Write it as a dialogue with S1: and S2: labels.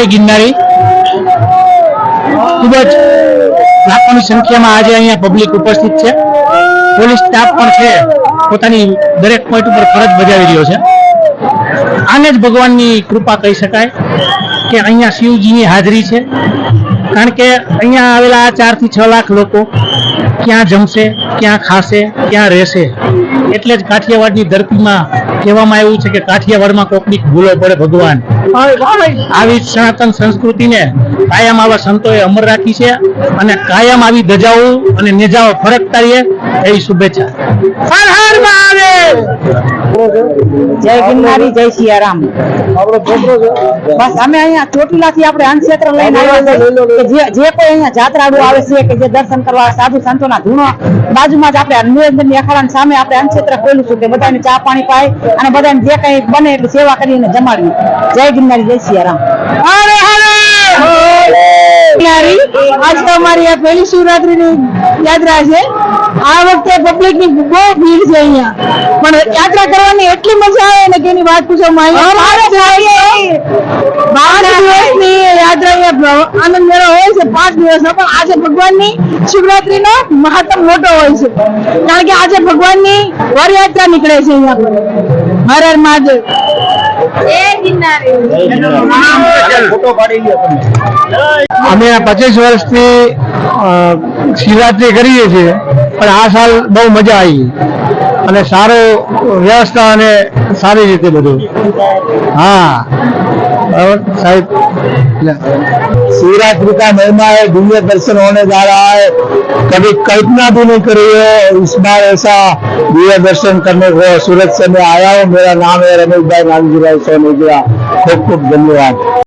S1: गिरनारी खूब लाखों की संख्या में आज अहीं पब्लिक उपस्थित है। पोलीस स्टाफ पण छे पोतानी दरेक पॉइंट पर फरज बजावी रह्यो छे। आने ज भगवाननी कृपा कही शकाय के अहीं शिवजीनी हाजरी छे, कारण के अहीं आवेला 4 થી 6 लाख लोग क्या जमशे, क्या खाशे, क्या रहेशे। एटले ज काठियावाड़नी धरतीमां कहेवामां आव्युं छे के काठियावाड़मां कोकनी भूलो पड़े भगवान। आवी सनातन संस्कृतिने कायम आवा संतोए अमर राखी छे अने कायम आवी धजाओ अने नेजाओ फरकता रहे एवी शुभेच्छा। हर हर महादेव।
S2: जय गिरनारी, जय सियाराम। बस अमे अहींया ચોટીલાથી આપણે અન્નક્ષેત્ર લઈને આવ્યા છે કે જે કોઈ અહીંયા જાત્રાળુ આવે છે કે જે દર્શન કરવા સાધુ સંતોના ધૂણો બાજુમાં જ આપણે નિવેદનની અખાડાની સામે આપણે અન્નક્ષેત્ર ખોલ્યું છે કે બધાને ચા પાણી પાય અને બધાને જે કંઈ બને એટલી સેવા કરીને જમાડવી। જય गिरनारी, जय सियाराम।
S1: हरे हरे
S2: गिरनारी आज तो हमारी आ पहली शिवरात्रि ની યાત્રા છે। આ વખતે પબ્લિક ની બહુ ભીડ છે અહીંયા, પણ યાત્રા કરવાની એટલી મજા આવે ને કે એની વાત પૂછવામાં આવી। 5 દિવસની યાત્રા આનંદ મેળો હોય છે, 5 દિવસનો, પણ આજે ભગવાનની શિવરાત્રીનો મહત્તમ મોટો હોય છે, કારણ કે આજે ભગવાનની વરયાત્રા નીકળે છે અહીંયા પર। હર હર મહાદેવ।
S1: અમે 25 વર્ષથી શિવરાત્રી કરીએ છીએ, પણ આ સાલ બહુ મજા આવી અને સારો વ્યવસ્થા અને સારી રીતે બધું। हाँ साहिब,
S3: शिवरात्रि का महिमा है, दिव्य दर्शन होने जा रहा है। कभी कल्पना भी नहीं करी है इस बार ऐसा दिव्य दर्शन करने को सूरत से मैं आया हूँ। मेरा नाम है रमेश भाई नानजी भाई सोनेगिया। खूब खूब धन्यवाद।